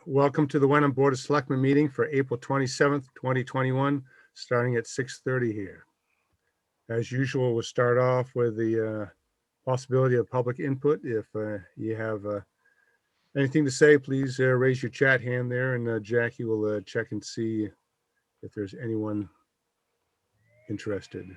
Welcome to the Wenham Board of Selectmen meeting for April 27th, 2021, starting at 6:30 here. As usual, we'll start off with the possibility of public input. If you have anything to say, please raise your chat hand there, and Jackie will check and see if there's anyone interested.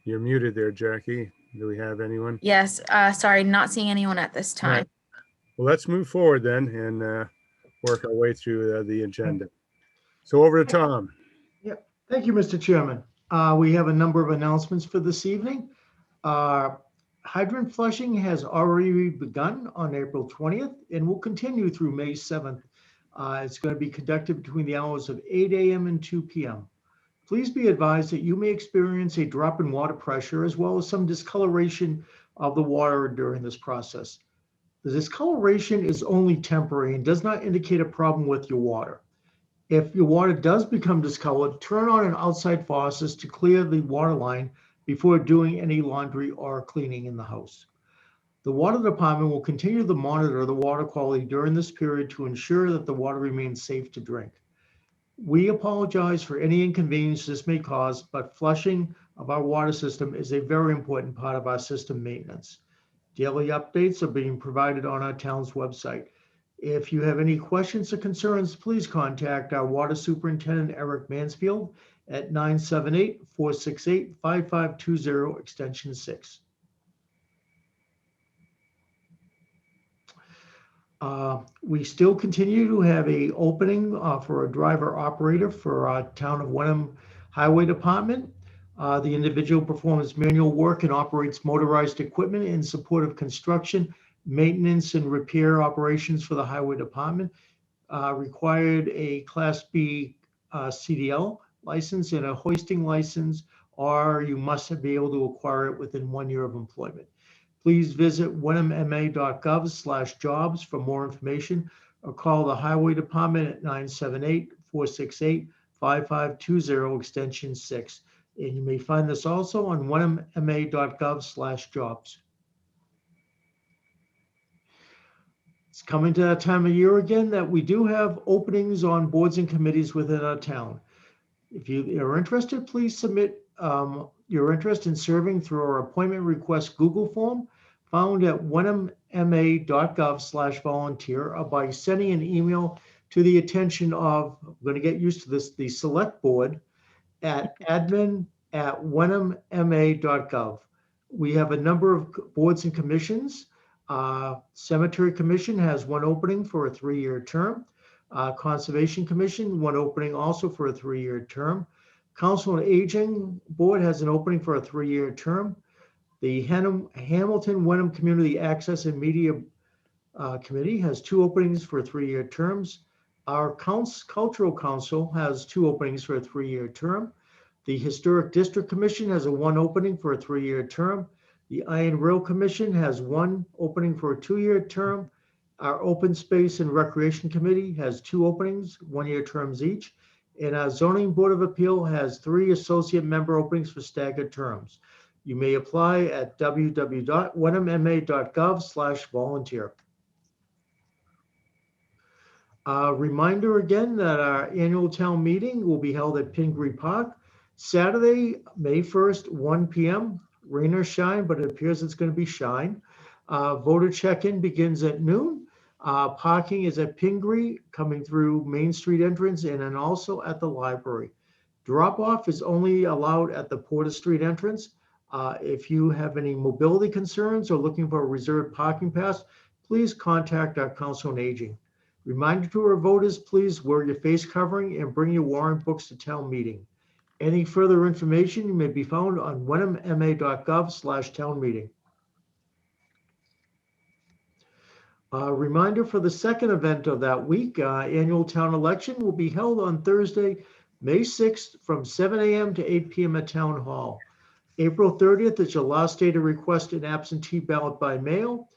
You're muted there, Jackie. Do we have anyone? Yes, sorry, not seeing anyone at this time. Right. Well, let's move forward then and work our way through the agenda. So over to Tom. Yep. Thank you, Mr. Chairman. We have a number of announcements for this evening. Hydrant flushing has already begun on April 20th and will continue through May 7th. It's going to be conducted between the hours of 8 a.m. and 2 p.m. Please be advised that you may experience a drop in water pressure as well as some discoloration of the water during this process. The discoloration is only temporary and does not indicate a problem with your water. If your water does become discolored, turn on an outside faucet to clear the water line before doing any laundry or cleaning in the house. The water department will continue to monitor the water quality during this period to ensure that the water remains safe to drink. We apologize for any inconvenience this may cause, but flushing of our water system is a very important part of our system maintenance. Daily updates are being provided on our town's website. If you have any questions or concerns, please contact our Water Superintendent, Eric Mansfield, at 978-468-5520, extension 6. We still continue to have an opening for a driver operator for our town of Wynnum Highway Department. The individual performs manual work and operates motorized equipment in support of construction, maintenance, and repair operations for the highway department. Required a Class B CDL license and a hoisting license, or you must be able to acquire it within 1 year of employment. Please visit wynnumma.gov/jobs for more information, or call the highway department at 978-468-5520, extension 6. And you may find this also on wynnumma.gov/jobs. It's coming to that time of year again that we do have openings on boards and committees within our town. If you are interested, please submit your interest in serving through our appointment request Google form found at wynnumma.gov/volunteer, or by sending an email to the attention of, I'm going to get used to this, the select board at admin@wynnumma.gov. We have a number of boards and commissions. Cemetery Commission has one opening for a 3-year term. Conservation Commission, one opening also for a 3-year term. Council on Aging Board has an opening for a 3-year term. The Hamilton Wenham Community Access and Media Committee has 2 openings for 3-year terms. Our Cultural Council has 2 openings for a 3-year term. The Historic District Commission has a 1 opening for a 3-year term. The Iron Rail Commission has 1 opening for a 2-year term. Our Open Space and Recreation Committee has 2 openings, 1-year terms each. And our Zoning Board of Appeal has 3 associate member openings for staggered terms. You may apply at www.wynnumma.gov/volunteer. Reminder again that our annual town meeting will be held at Pingree Park, Saturday, May 1st, 1 p.m. Rain or shine, but it appears it's going to be shine. Voter check-in begins at noon. Parking is at Pingree, coming through Main Street entrance, and then also at the library. Drop-off is only allowed at the Porter Street entrance. If you have any mobility concerns or looking for a reserved parking pass, please contact our Council on Aging. Reminder to our voters, please wear your face covering and bring your warrant books to town meeting. Any further information may be found on wynnumma.gov/town meeting. Reminder for the second event of that week, annual town election will be held on Thursday, May 6th from 7 a.m. to 8 p.m. at Town Hall. April 30th is your last day to request an absentee ballot by mail.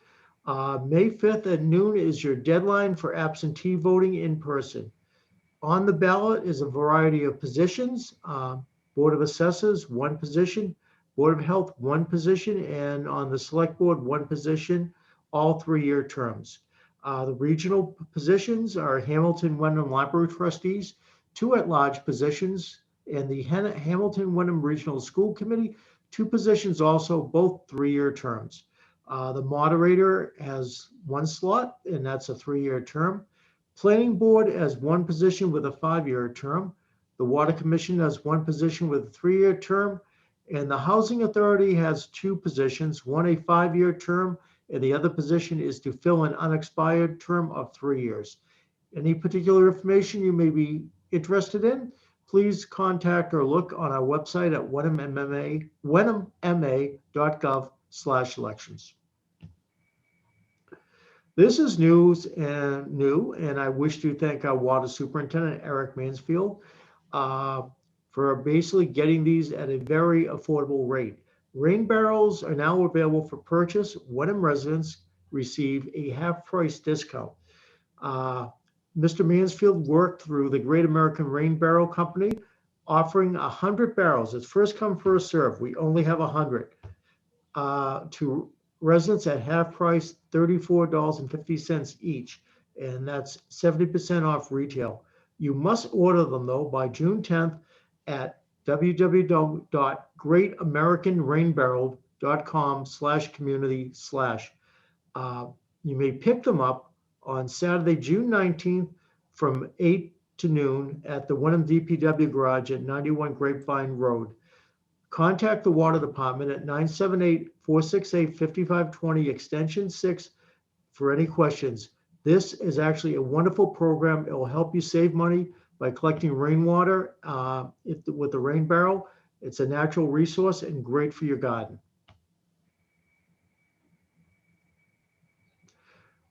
May 5th at noon is your deadline for absentee voting in person. On the ballot is a variety of positions. Board of Assessors, 1 position. Board of Health, one position, and on the Select Board, one position, all 3-year terms. The regional positions are Hamilton Wynnum Library Trustees, 2 at-large positions, and the Hamilton Wynnum Regional School Committee, 2 positions also, both 3-year terms. The moderator has 1 slot, and that's a 3-year term. Planning Board has 1 position with a 5-year term. The Water Commission has 1 position with a 3-year term. And the Housing Authority has 2 positions, one a 5-year term, and the other position is to fill an unexpired term of 3 years. Any particular information you may be interested in, please contact or look on our website at wenhamma.gov/elections. This is new, and I wish to thank our water superintendent, Eric Mansfield, for basically getting these at a very affordable rate. Rain barrels are now available for purchase. Wenham residents receive a half-price discount. Mr. Mansfield worked through the Great American Rain Barrel Company, offering 100 barrels. It's first come, first serve. We only have 100 to residents at half price, $34.50 each, and that's 70% off retail. You must order them though by June 10th at www.greatamericanrainbarrel.com/community/. You may pick them up on Saturday, June 19th from 8 to noon at the Wynnum DPW garage at 91 Grapevine Road. Contact the Water Department at 978-468-5520 extension 6 for any questions. This is actually a wonderful program. It will help you save money by collecting rainwater with the rain barrel. It's a natural resource and great for your garden.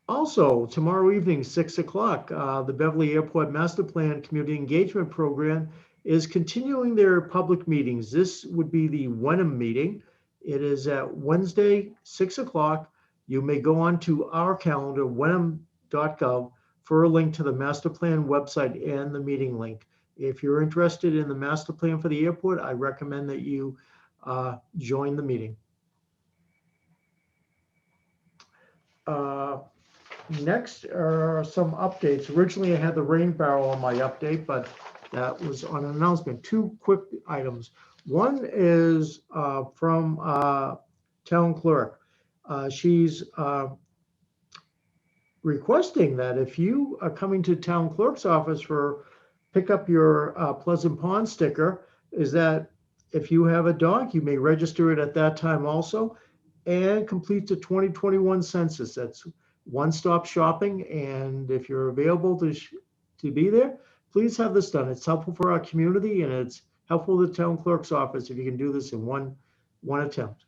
Also, tomorrow evening, 6 o'clock, the Beverly Airport Master Plan Community Engagement Program is continuing their public meetings. This would be the Wynnum meeting. It is at Wednesday, 6 o'clock. You may go on to our calendar, wenham.gov, for a link to the master plan website and the meeting link. If you're interested in the master plan for the airport, I recommend that you join the meeting. Next are some updates. Originally, I had the rain barrel on my update, but that was on an announcement. 2 quick items. One is from town clerk. She's requesting that if you are coming to town clerk's office for pick up your Pleasant Pond sticker, is that if you have a dog, you may register it at that time also and complete the 2021 census. That's one-stop shopping, and if you're available to be there, please have this done. It's helpful for our community, and it's helpful to the town clerk's office if you can do this in one attempt.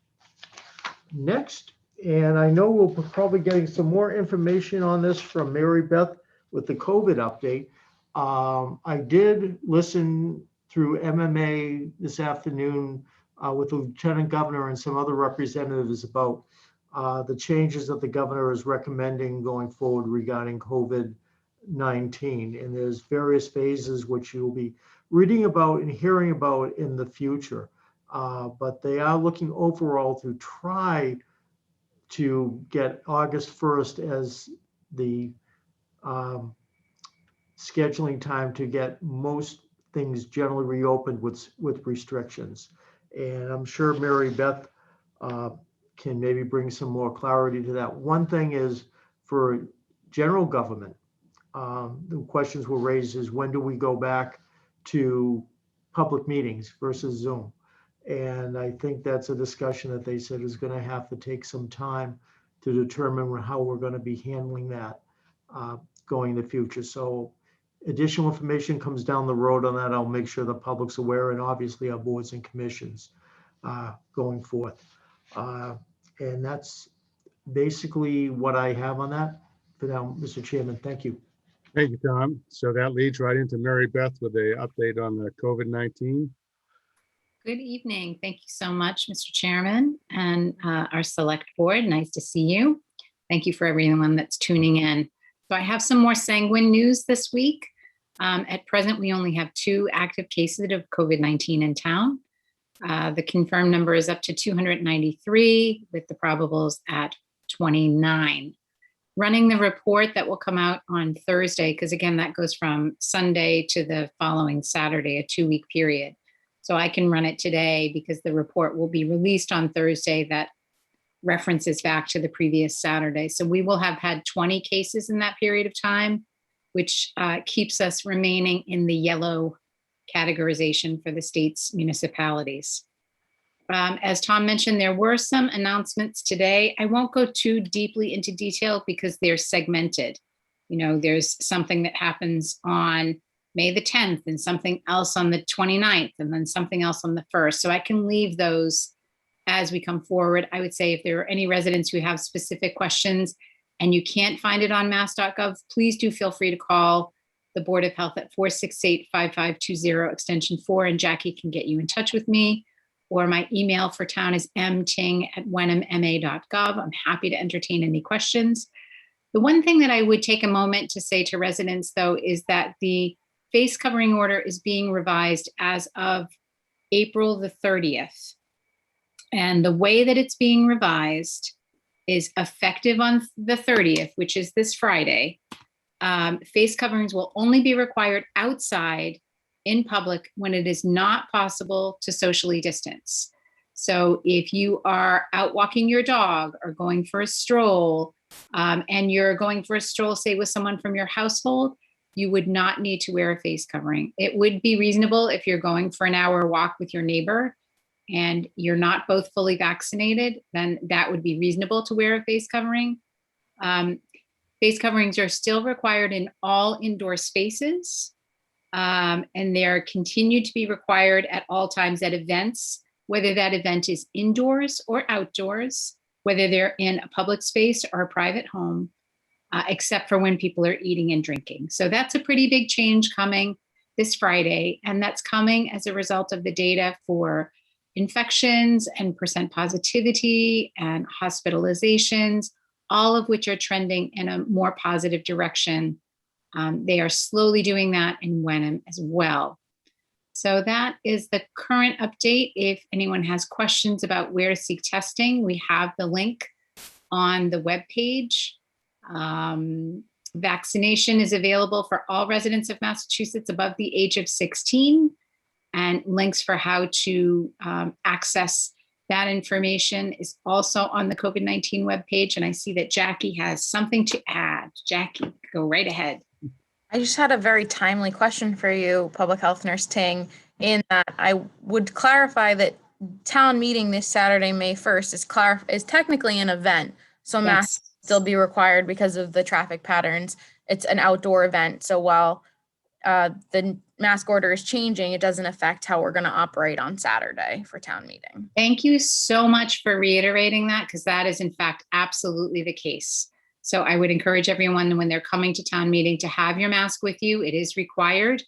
Next, and I know we'll probably getting some more information on this from Mary Beth with the COVID update. I did listen through MMA this afternoon with the Lieutenant Governor and some other representatives about the changes that the governor is recommending going forward regarding COVID-19. And there's various phases which you'll be reading about and hearing about in the future. But they are looking overall to try to get August 1st as the scheduling time to get most things generally reopened with restrictions. And I'm sure Mary Beth can maybe bring some more clarity to that. One thing is for general government, the questions were raised is when do we go back to public meetings versus Zoom? And I think that's a discussion that they said is going to have to take some time to determine how we're going to be handling that going in the future. So additional information comes down the road on that. I'll make sure the public's aware, and obviously our boards and commissions going forth. And that's basically what I have on that for now, Mr. Chairman. Thank you. Thank you, Tom. So that leads right into Mary Beth with an update on the COVID-19. Good evening. Thank you so much, Mr. Chairman and our select board. Nice to see you. Thank you for everyone that's tuning in. So I have some more sanguine news this week. At present, we only have 2 active cases of COVID-19 in town. The confirmed number is up to 293 with the probables at 29. Running the report that will come out on Thursday, because again, that goes from Sunday to the following Saturday, a 2-week period. So I can run it today because the report will be released on Thursday that references back to the previous Saturday. So we will have had 20 cases in that period of time, which keeps us remaining in the yellow categorization for the state's municipalities. As Tom mentioned, there were some announcements today. I won't go too deeply into detail because they're segmented. You know, there's something that happens on May the 10th and something else on the 29th and then something else on the 1st. So I can leave those as we come forward. I would say if there are any residents who have specific questions and you can't find it on mass.gov, please do feel free to call the Board of Health at 468-5520 extension 4 and Jackie can get you in touch with me. Or my email for town is mting@wenhamma.gov. I'm happy to entertain any questions. The one thing that I would take a moment to say to residents, though, is that the face covering order is being revised as of April the 30th. And the way that it's being revised is effective on the 30th, which is this Friday. Face coverings will only be required outside in public when it is not possible to socially distance. So if you are out walking your dog or going for a stroll, and you're going for a stroll, say with someone from your household, you would not need to wear a face covering. It would be reasonable if you're going for an hour walk with your neighbor and you're not both fully vaccinated, then that would be reasonable to wear a face covering. Face coverings are still required in all indoor spaces. And they're continued to be required at all times at events, whether that event is indoors or outdoors, whether they're in a public space or a private home, except for when people are eating and drinking. So that's a pretty big change coming this Friday. And that's coming as a result of the data for infections and percent positivity and hospitalizations, all of which are trending in a more positive direction. They are slowly doing that in Wynnum as well. So that is the current update. If anyone has questions about where to seek testing, we have the link on the webpage. Vaccination is available for all residents of Massachusetts above the age of 16, and links for how to access that information is also on the COVID-19 webpage. And I see that Jackie has something to add. Jackie, go right ahead. I just had a very timely question for you, Public Health Nurse Ting, in that I would clarify that town meeting this Saturday, May 1st is technically an event. So masks still be required because of the traffic patterns. It's an outdoor event. So while the mask order is changing, it doesn't affect how we're going to operate on Saturday for town meeting. Thank you so much for reiterating that, because that is in fact absolutely the case. So I would encourage everyone when they're coming to town meeting to have your mask with you. It is required,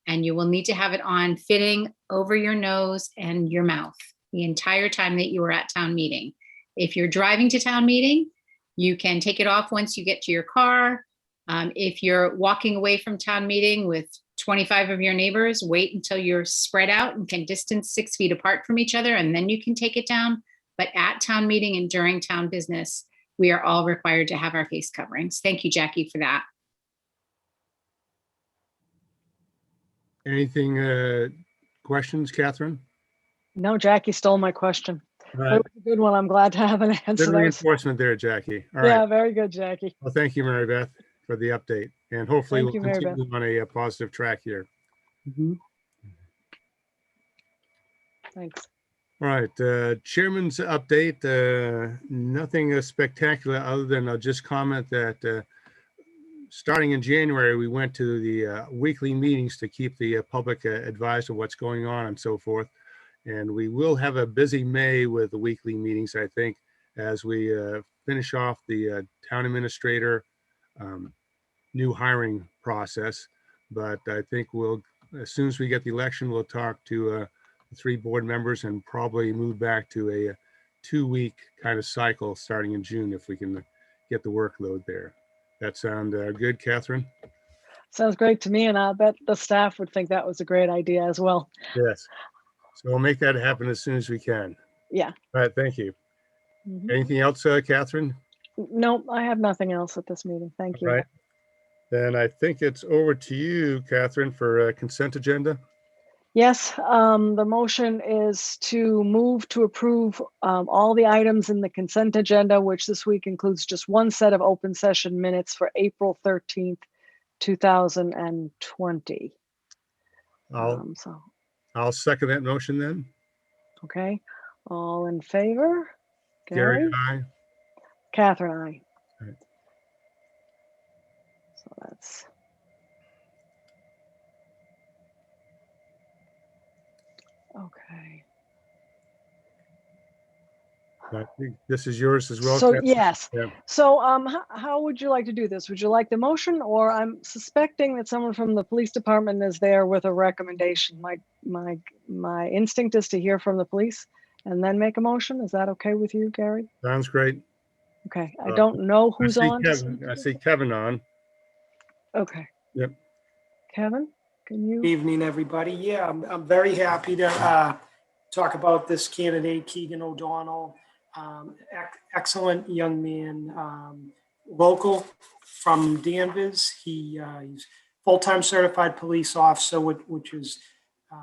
and you will need to have it on fitting over your nose and your mouth the entire time that you are at town meeting. If you're driving to town meeting, you can take it off once you get to your car. If you're walking away from town meeting with 25 of your neighbors, wait until you're spread out and can distance 6 feet apart from each other, and then you can take it down. But at town meeting and during town business, we are all required to have our face coverings. Thank you, Jackie, for that. Anything, questions, Catherine? No, Jackie stole my question. All That right, was a good one. I'm glad to have an answer. good That was- reinforcement there, Jackie. All Yeah, right. very good, Jackie. Well, thank you, Mary Beth, for the update. And hopefully Thank we'll you, Mary Beth. continue on a positive track here. Thanks. All right, Chairman's update, nothing spectacular other than I'll just comment that starting in January, we went to the weekly meetings to keep the public advised of what's going on and so forth. And we will have a busy May with the weekly meetings, I think, as we finish off the town administrator new hiring process. But I think we'll, as soon as we get the election, we'll talk to the 3 board members and probably move back to a 2-week kind of cycle starting in June if we can get the workload there. That sound good, Catherine? Sounds great to me, and I bet the staff would think that was a great idea as well. Yes. So we'll make that happen as soon as we can. Yeah. All right, thank you. Mhm. Anything else, Catherine? No, I have nothing else at this meeting. Thank All you. right. Then I think it's over to you, Catherine, for consent agenda. Yes, the motion is to move to approve all the items in the consent agenda, which this week includes just one set of open session minutes for April 13th, 2020. So, I'll second that motion then. okay, all in favor? Gary, Gary? aye. Catherine, aye. Right. So that's. Okay. I think this is yours as well, So Catherine? yes. Yeah. So how would you like to do this? Would you like the motion, or I'm suspecting that someone from the police department is there with a recommendation? My instinct is to hear from the police and then make a motion. Is that okay with you, Gary? Sounds great. Okay. I don't know I who's see on. to Kevin. speak I to see this. Kevin on. Okay. Yep. Kevin, can you? Evening, everybody. Yeah, I'm very happy to talk about this candidate, Keegan O'Donnell. Excellent young man, local from Danvers. He's full-time certified police officer, which is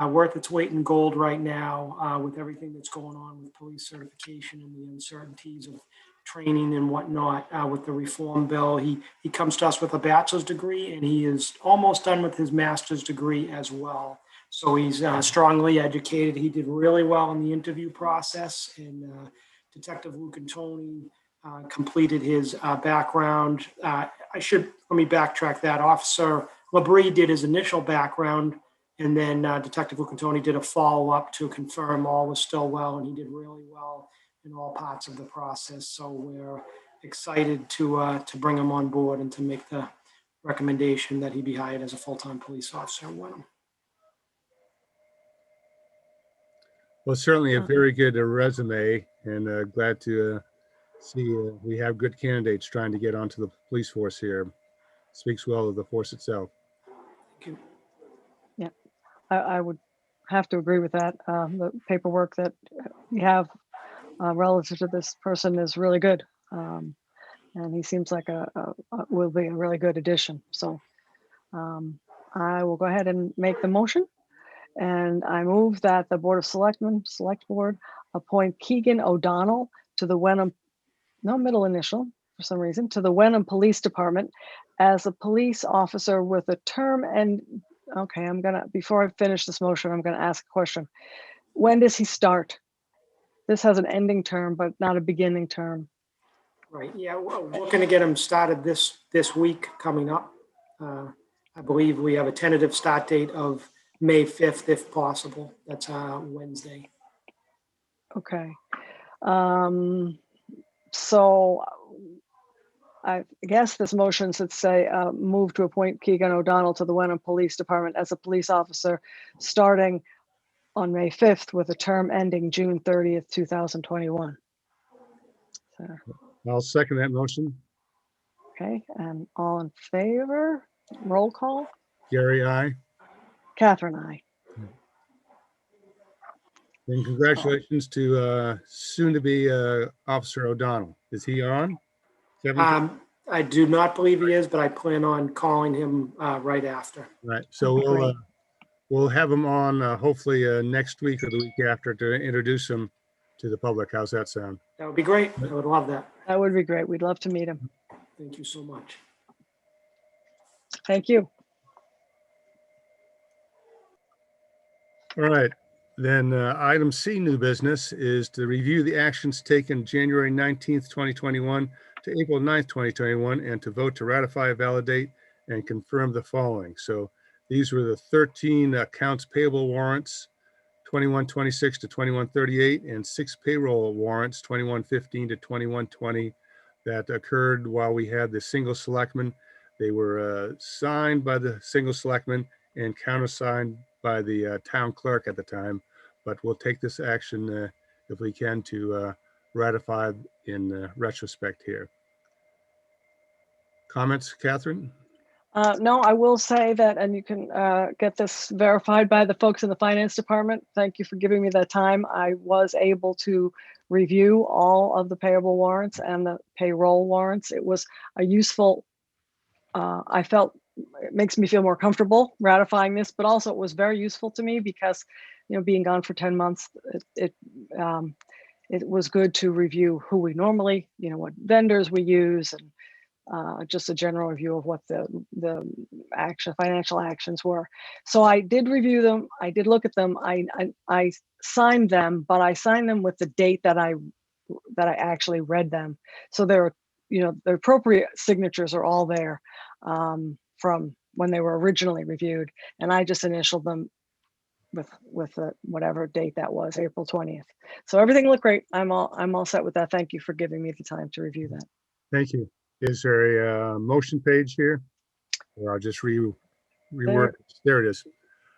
worth its weight in gold right now with everything that's going on with police certification and the uncertainties of training and whatnot with the reform bill. He comes to us with a bachelor's degree, and he is almost done with his master's degree as well. So he's strongly educated. He did really well in the interview process, and Detective Luke and Tony completed his background. Let me backtrack that. Officer Labrie did his initial background, and then Detective Luke and Tony did a follow-up to confirm all was still well, and he did really well in all parts of the process. So we're excited to bring him on board and to make the recommendation that he be hired as a full-time police officer in Wynnum. Well, certainly a very good resume, and glad to see we have good candidates trying to get onto the police force here. Speaks well of the force itself. Thank you. Yeah, I would have to agree with that. The paperwork that we have relative to this person is really good. And he seems like will be a really good addition. So I will go ahead and make the motion. And I move that the Board of Selectmen, Select Board, appoint Keegan O'Donnell to the Wenham, no middle initial for some reason, to the Wenham Police Department as a police officer with a term. And okay, before I finish this motion, I'm gonna ask a question. When does he start? This has an ending term, but not a beginning term. Right. Yeah, we're looking to get him started this week coming up. I believe we have a tentative start date of May 5th, if possible. That's Wednesday. Okay. So I guess this motion should say move to appoint Keegan O'Donnell to the Wenham Police Department as a police officer starting on May 5th with a term ending June 30th, 2021. So, I'll second that motion. okay, and all in favor? Roll call. Gary, aye. Catherine, aye. And congratulations to soon-to-be Officer O'Donnell. Is he on? Kevin? I do not believe he is, but I plan on calling him right after. Right. So Great. we'll have him on hopefully next week or the week after to introduce him to the public. How's that sound? That would be great. I would love that. That would be great. We'd love to meet him. Thank you so much. Thank you. All right. Then item C, new business, is to review the actions taken January 19th, 2021 to April 9th, 2021, and to vote to ratify, validate, and confirm the following. So these were the 13 accounts payable warrants, 2126 to 2138, and 6 payroll warrants, 2115 to 2120, that occurred while we had the single selectman. They were signed by the single selectman and countersigned by the town clerk at the time, but we'll take this action if we can to ratify in retrospect here. Comments, Catherine? No, I will say that, and you can get this verified by the folks in the finance department. Thank you for giving me that time. I was able to review all of the payable warrants and the payroll warrants. It was a useful, I felt it makes me feel more comfortable ratifying this, but also it was very useful to me because, being gone for 10 months, it was good to review who we normally, what vendors we use, and just a general review of what the financial actions were. So I did review them. I did look at them. I signed them, but I signed them with the date that I actually read them. So they're, the appropriate signatures are all there from when they were originally reviewed, and I just initialed them with whatever date that was, April 20th. So everything looked great. I'm all set with that. Thank you for giving me the time to review that. Thank you. Is there a motion page here? Or I'll just rework. There it is.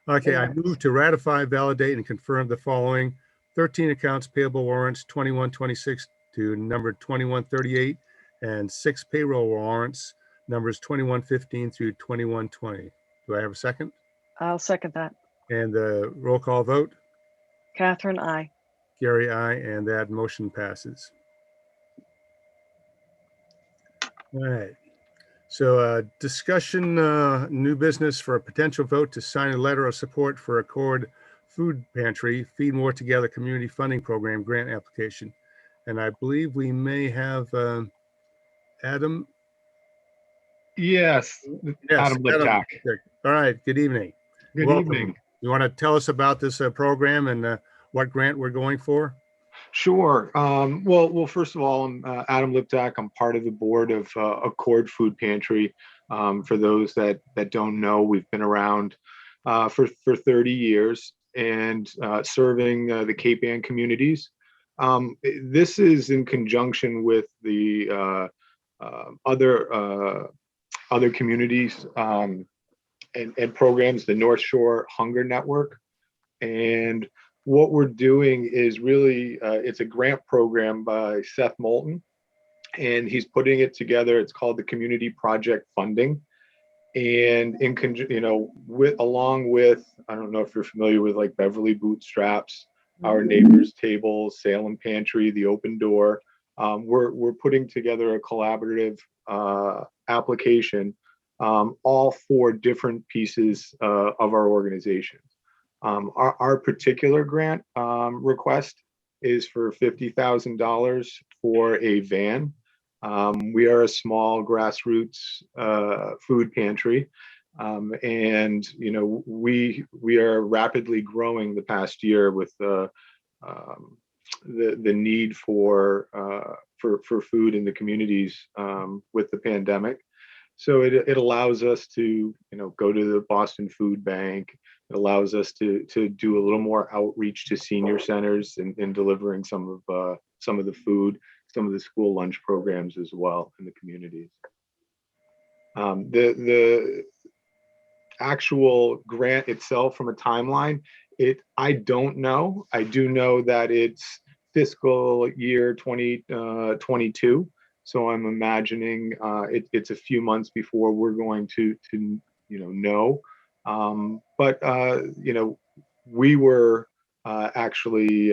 Okay, I move to ratify, validate, and confirm the following 13 accounts payable warrants, 2126 to number 2138, and 6 payroll warrants, numbers 2115 through 2120. Do I have a second? I'll second that. And the roll call vote? Catherine, aye. Gary, aye, and that motion passes. All right. So discussion, new business for a potential vote to sign a letter of support for Accord Food Pantry Feed More Together Community Funding Program grant application. And I believe we may have Adam. Yes, Yes, Adam Liptak. All right. Good evening. Good Welcome. evening. You want to tell us about this program and what grant we're going for? Sure. Well, first of all, I'm Adam Liptak. I'm part of the board of Accord Food Pantry. For those that don't know, we've been around for 30 years and serving the Cape Ann communities. This is in conjunction with the other communities and programs, the North Shore Hunger Network. And what we're doing is really, it's a grant program by Seth Moulton, and he's putting it together. It's called the Community Project Funding. And along with, I don't know if you're familiar with like Beverly Bootstraps, Our Neighbors Table, Salem Pantry, The Open Door. We're putting together a collaborative application, all for different pieces of our organization. Our particular grant request is for $50,000 for a van. We are a small grassroots food pantry, and we are rapidly growing the past year with the need for food in the communities with the pandemic. So it allows us to go to the Boston Food Bank. It allows us to do a little more outreach to senior centers and delivering some of the food, some of the school lunch programs as well in the communities. The actual grant itself from a timeline, I don't know. I do know that it's fiscal year 2022. So I'm imagining it's a few months before we're going to know. But we were actually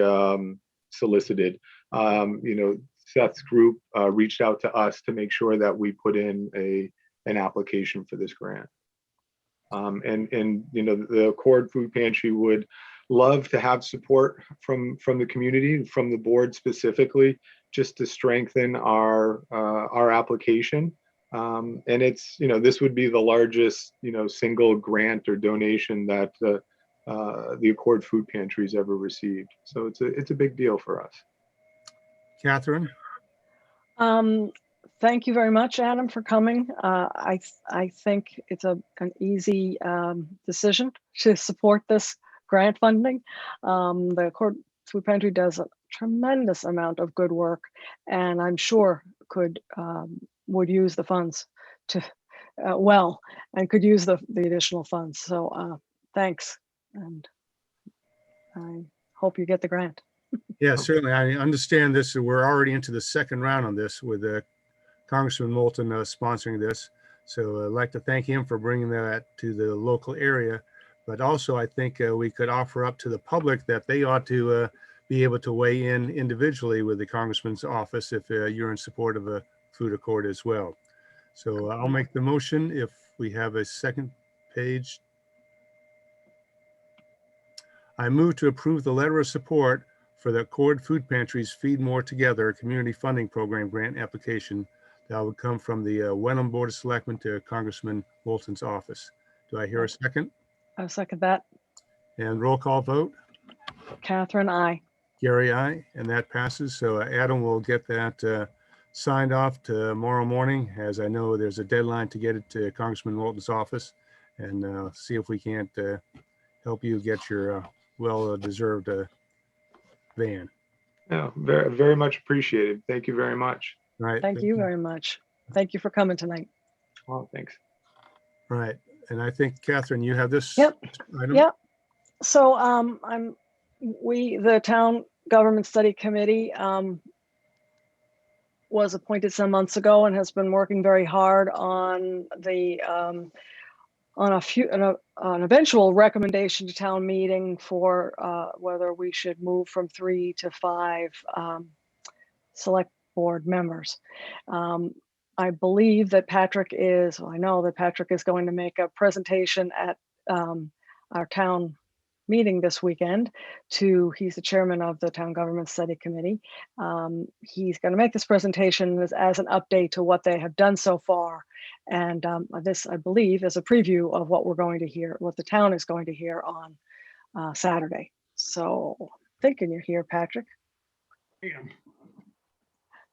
solicited. Seth's group reached out to us to make sure that we put in an application for this grant. And the Accord Food Pantry would love to have support from the community, from the board specifically, just to strengthen our application. And it's, this would be the largest, single grant or donation that the Accord Food Pantry's ever received. So it's a big deal for us. Catherine? Thank you very much, Adam, for coming. I think it's an easy decision to support this grant funding. The Accord Food Pantry does a tremendous amount of good work, and I'm sure would use the funds and could use the additional funds. So thanks, and I hope you get the grant. Yeah, certainly. I understand this. We're already into the second round on this with Congressman Moulton sponsoring this. So I'd like to thank him for bringing that to the local area. But also, I think we could offer up to the public that they ought to be able to weigh in individually with the congressman's office if you're in support of a food accord as well. So I'll make the motion if we have a second page. I move to approve the letter of support for the Accord Food Pantries Feed More Together Community Funding Program grant application that would come from the Wenham Board of Selectmen to Congressman Bolton's office. Do I hear a second? I second that. And roll call vote? Catherine, I. Gary, aye, and that passes. So Adam will get that signed off tomorrow morning, as I know there's a deadline to get it to Congressman Walton's office, and see if we can't help you get your well-deserved van. Yeah, very, very much appreciated. Thank you very much. All right. Thank you very much. Thank you for coming tonight. Oh, thanks. All right. And I think, Catherine, you have this Yep. item? Yep. So the Town Government Study Committee was appointed some months ago and has been working very hard on the an eventual recommendation to town meeting for whether we should move from 3 to 5 select board members. I believe that I know that Patrick is going to make a presentation at our town meeting this weekend. He's the chairman of the Town Government Study Committee. He's going to make this presentation as an update to what they have done so far. And this, I believe, is a preview of what we're going to hear, what the town is going to hear on Saturday. So thinking you're here, Patrick.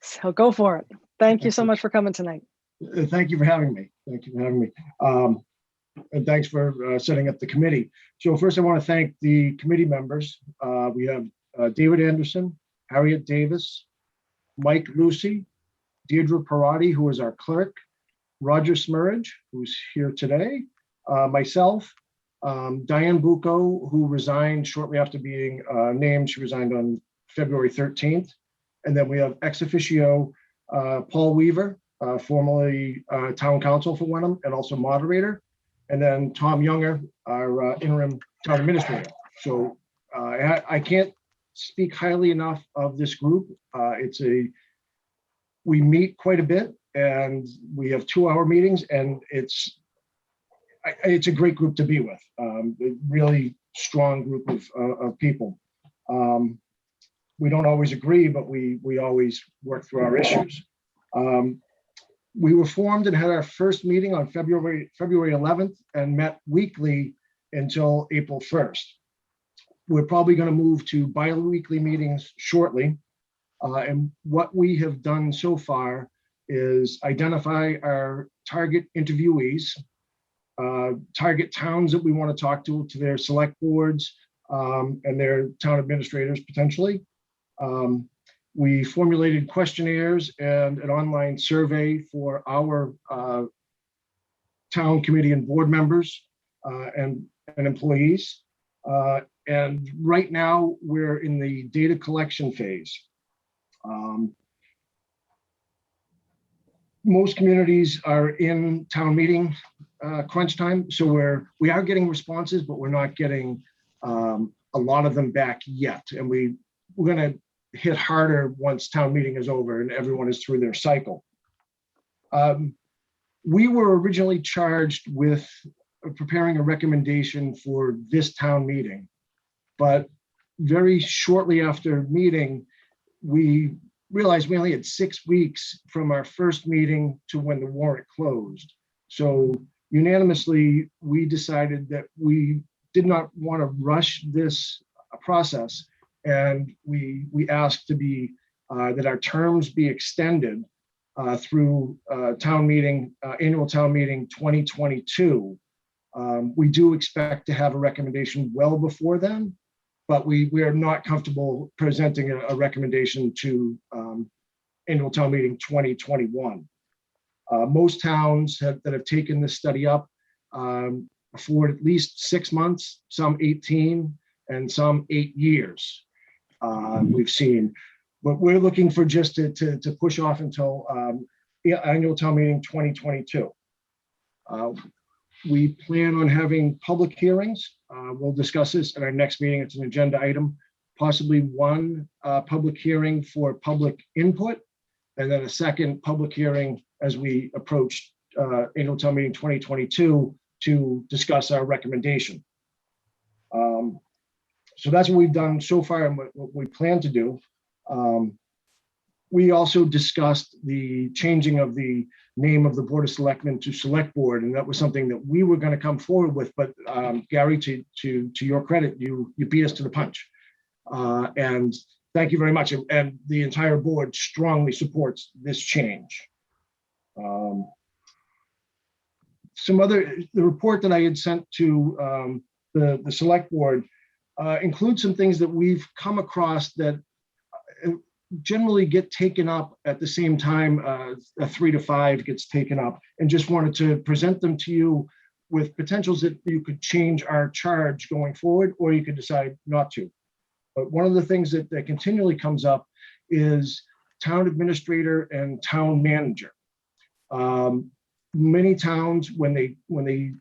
So go for it. Thank you so much for coming tonight. Thank you for having me. Thank you for having me. And thanks for setting up the committee. So first I want to thank the committee members. We have David Anderson, Harriet Davis, Mike Lucy, Deirdre Parati, who is our clerk, Roger Smurridge, who's here today, myself, Diane Bucco, who resigned shortly after being named. She resigned on February 13th. And then we have ex officio Paul Weaver, formerly town council for Wynnum and also moderator. And then Tom Younger, our interim town administrator. So I can't speak highly enough of this group. We meet quite a bit and we have 2-hour meetings, and it's a great group to be with. A really strong group of people. We don't always agree, but we always work through our issues. We were formed and had our first meeting on February 11th and met weekly until April 1st. We're probably going to move to bi-weekly meetings shortly. And what we have done so far is identify our target interviewees, target towns that we want to talk to their select boards and their town administrators potentially. We formulated questionnaires and an online survey for our town committee and board members and employees. And right now we're in the data collection phase. Most communities are in town meeting crunch time. So we are getting responses, but we're not getting a lot of them back yet. And we're going to hit harder once town meeting is over and everyone is through their cycle. We were originally charged with preparing a recommendation for this town meeting, but very shortly after meeting, we realized we only had 6 weeks from our first meeting to when the warrant closed. So unanimously, we decided that we did not want to rush this process. And we asked to be that our terms be extended through annual town meeting 2022. We do expect to have a recommendation well before then, but we are not comfortable presenting a recommendation to annual town meeting 2021. Most towns that have taken this study up afford at least 6 months, some 18, and some 8 years. We've seen, but we're looking for just to push off until annual town meeting 2022. Uh, We plan on having public hearings. We'll discuss this at our next meeting. It's an agenda item, possibly one public hearing for public input, and then a second public hearing as we approach annual town meeting 2022 to discuss our recommendation. So that's what we've done so far and what we plan to do. We also discussed the changing of the name of the Board of Selectmen to Select Board, and that was something that we were going to come forward with. But Gary, to your credit, you beat us to the punch, and thank you very much. And the entire board strongly supports this change. The report that I had sent to the Select Board includes some things that we've come across that generally get taken up at the same time a 3 to 5 gets taken up, and just wanted to present them to you with potentials that you could change our charge going forward, or you could decide not to. But one of the things that continually comes up is town administrator and town manager. Many towns, when they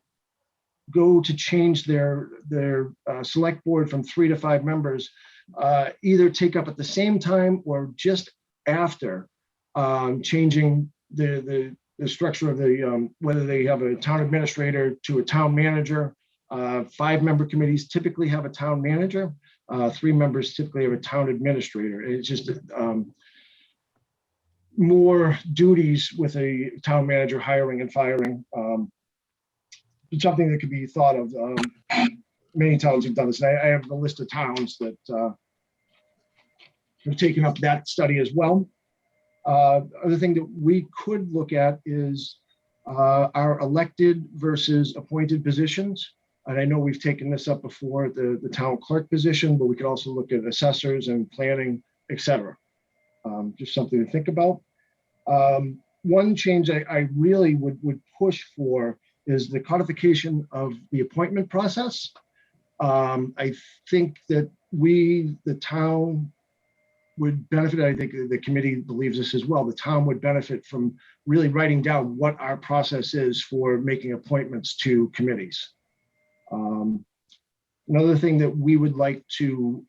go to change their select board from 3 to 5 members, either take up at the same time or just after changing the structure of the whether they have a town administrator to a town manager. 5-member committees typically have a town manager. 3 members typically have a town administrator. It's just more duties with a town manager hiring and firing. It's something that could be thought of. Many towns have done this. And I have a list of towns that have taken up that study as well. Other thing that we could look at is our elected versus appointed positions. And I know we've taken this up before, the town clerk position, but we could also look at assessors and planning, et cetera. Just something to think about. One change I really would push for is the codification of the appointment process. I think that the town would benefit. I think the committee believes this as well. The town would benefit from really writing down what our process is for making appointments to committees. Another thing that we would like to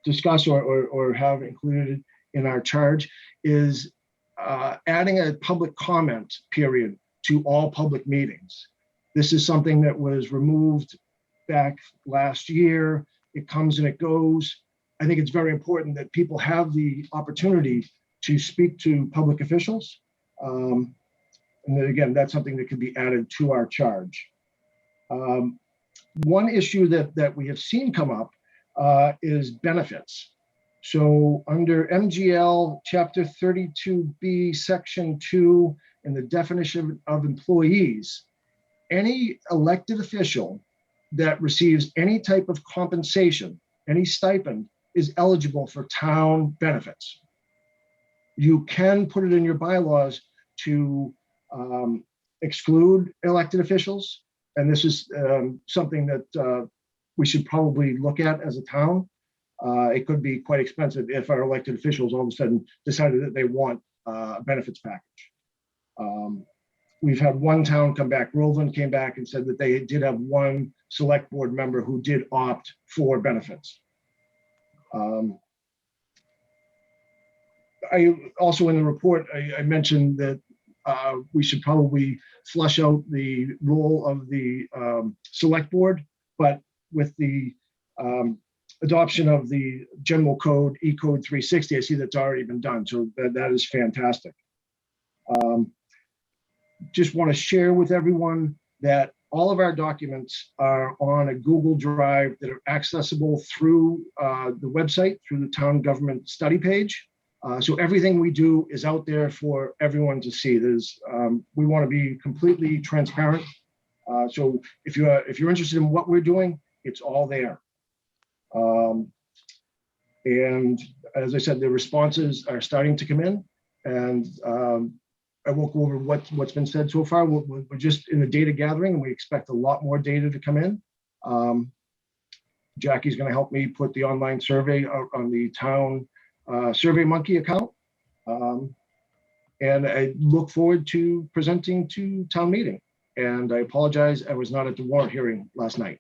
discuss or have included in our charge is adding a public comment period to all public meetings. This is something that was removed back last year. It comes and it goes. I think it's very important that people have the opportunity to speak to public officials. And then again, that's something that could be added to our charge. One issue that we have seen come up is benefits. So under MGL Chapter 32B, Section 2, in the definition of employees, any elected official that receives any type of compensation, any stipend, is eligible for town benefits. You can put it in your bylaws to exclude elected officials, and this is something that we should probably look at as a town. It could be quite expensive if our elected officials all of a sudden decided that they want a benefits package. We've had one town come back, Groveland came back and said that they did have one select board member who did opt for benefits. I also, in the report, I mentioned that we should probably flush out the role of the select board, but with the adoption of the general code, E-code 360, I see that's already been done. So that is fantastic. Just want to share with everyone that all of our documents are on a Google Drive that are accessible through the website, through the town government study page. So everything we do is out there for everyone to see. We want to be completely transparent. So if you're interested in what we're doing, it's all there. And as I said, the responses are starting to come in, and I won't go over what's been said so far. We're just in the data gathering, and we expect a lot more data to come in. Jackie's going to help me put the online survey out on the town Survey Monkey account. And I look forward to presenting to town meeting. And I apologize, I was not at the warrant hearing last night.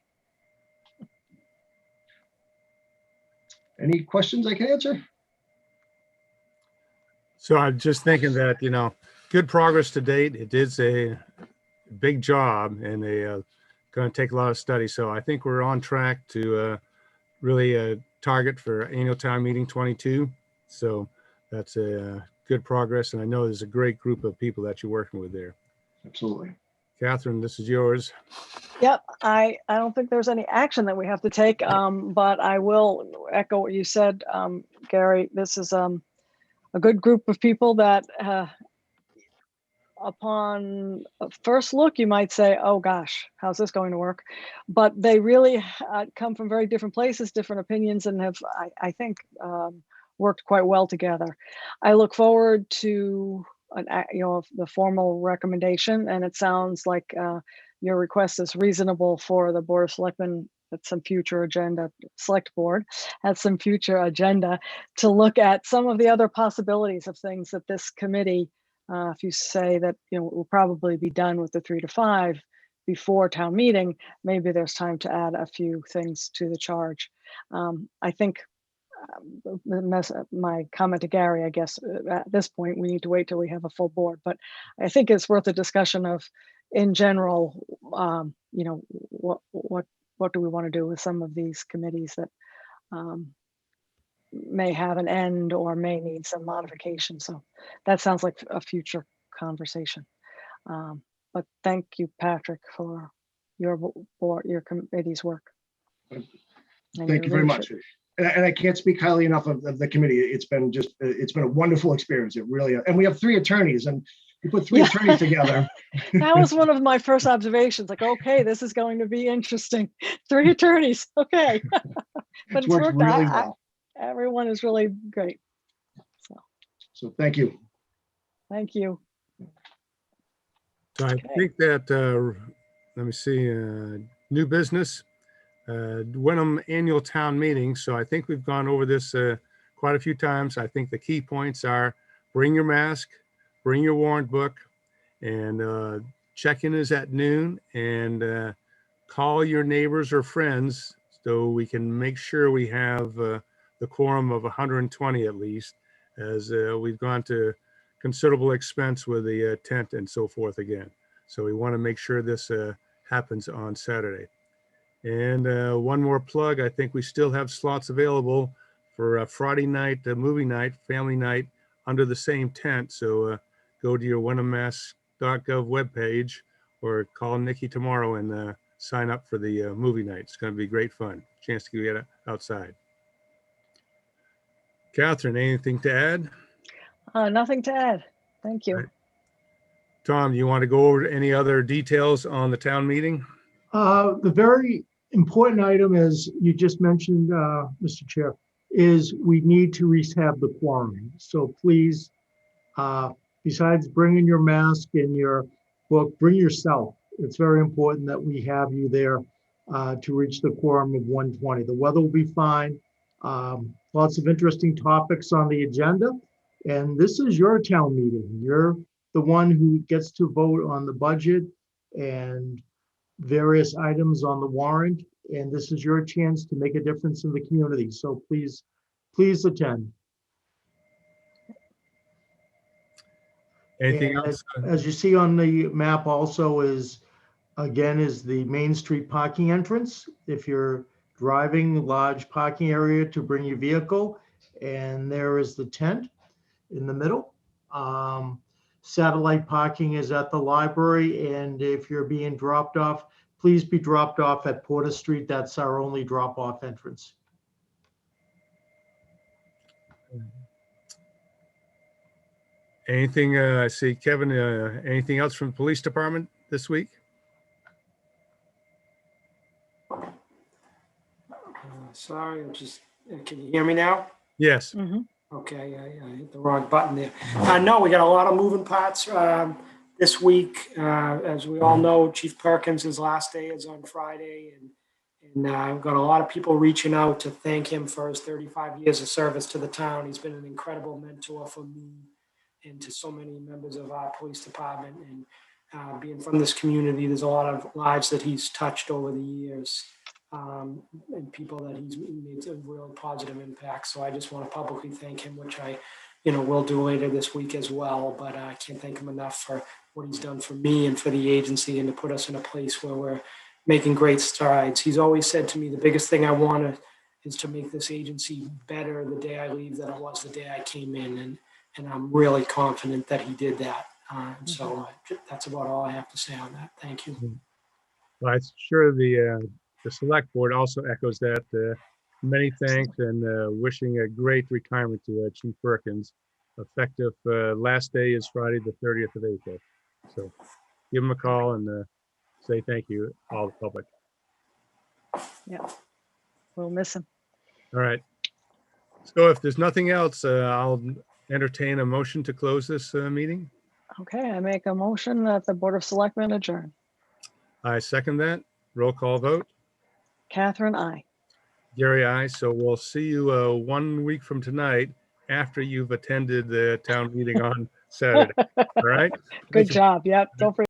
Any questions I can answer? So I'm just thinking that, good progress to date. It is a big job and going to take a lot of study. So I think we're on track to really target for annual town meeting 22. So that's a good progress. And I know there's a great group of people that you're working with there. Absolutely. Catherine, this is yours. Yep, I don't think there's any action that we have to take, but I will echo what you said, Gary. This is a good group of people that upon a first look, you might say, oh gosh, how's this going to work? But they really come from very different places, different opinions, and have, I think, worked quite well together. I look forward to the formal recommendation, and it sounds like your request is reasonable for the Board of Selectmen at some future agenda, Select Board at some future agenda, to look at some of the other possibilities of things that this committee, if you say that it will probably be done with the 3 to 5 before town meeting, maybe there's time to add a few things to the charge. I think my comment to Gary, I guess at this point we need to wait till we have a full board, but I think it's worth a discussion of, in general, what do we want to do with some of these committees that may have an end or may need some modification. So that sounds like a future conversation. But thank you, Patrick, for your committee's work. Thank you very much. And I can't speak highly enough of the committee. It's been a wonderful experience. It really, and we have 3 attorneys, and you put 3 attorneys together. That was one of my first observations. Like, okay, this is going to be interesting. 3 attorneys, okay. But it's worked really out. well. Everyone is really great. So thank you. Thank you. So I think that, let me see, new business, Wynnum annual town meeting. So I think we've gone over this quite a few times. I think the key points are bring your mask, bring your warrant book, and check-in is at noon, and call your neighbors or friends so we can make sure we have the quorum of 120 at least, as we've gone to considerable expense with the tent and so forth again. So we want to make sure this happens on Saturday. And one more plug, I think we still have slots available for Friday night, movie night, family night under the same tent. So go to your wynnummass.gov webpage or call Nikki tomorrow and sign up for the movie night. It's going to be great fun. Chance to get outside. Catherine, anything to add? Nothing to add. Thank you. Right. Tom, you want to go over any other details on the town meeting? The very important item, as you just mentioned, Mr. Chair, is we need to have the quorum. So please, besides bringing your mask and your book, bring yourself. It's very important that we have you there to reach the quorum of 120. The weather will be fine. Lots of interesting topics on the agenda. And this is your town meeting. You're the one who gets to vote on the budget and various items on the warrant. And this is your chance to make a difference in the community. So please attend. Anything And else? as you see on the map also is the Main Street parking entrance. If you're driving, large parking area to bring your vehicle, and there is the tent in the middle. Satellite parking is at the library, and if you're being dropped off, please be dropped off at Porter Street. That's our only drop-off entrance. Anything, I see Kevin, anything else from the police department this week? Sorry, can you hear me now? Yes. Mm-hmm. Okay, I hit the wrong button there. No, we got a lot of moving parts this week. As we all know, Chief Perkins' last day is on Friday, and I've got a lot of people reaching out to thank him for his 35 years of service to the town. He's been an incredible mentor for me and to so many members of our police department. And being from this community, there's a lot of lives that he's touched over the years, and people that he's made a real positive impact. So I just want to publicly thank him, which I, will do later this week as well. But I can't thank him enough for what he's done for me and for the agency, and to put us in a place where we're making great strides. He's always said to me, the biggest thing I want is to make this agency better the day I leave than it was the day I came in. And I'm really confident that he did that. So that's about all I have to say on that. Thank you. Well, I'm sure the select board also echoes that. Many thanks and wishing a great retirement to Chief Perkins. Effective last day is Friday, the 30th of April. So give him a call and say thank you, all the public. Yeah, we'll miss him. All right. So if there's nothing else, I'll entertain a motion to close this meeting. Okay, I make a motion that the Board of Selectmen adjourn. I second that. Roll call vote. Catherine, I. Gary, aye. So we'll see you 1 week from tonight after you've attended the town meeting on Saturday. All right? Good job. Yep. Don't forget.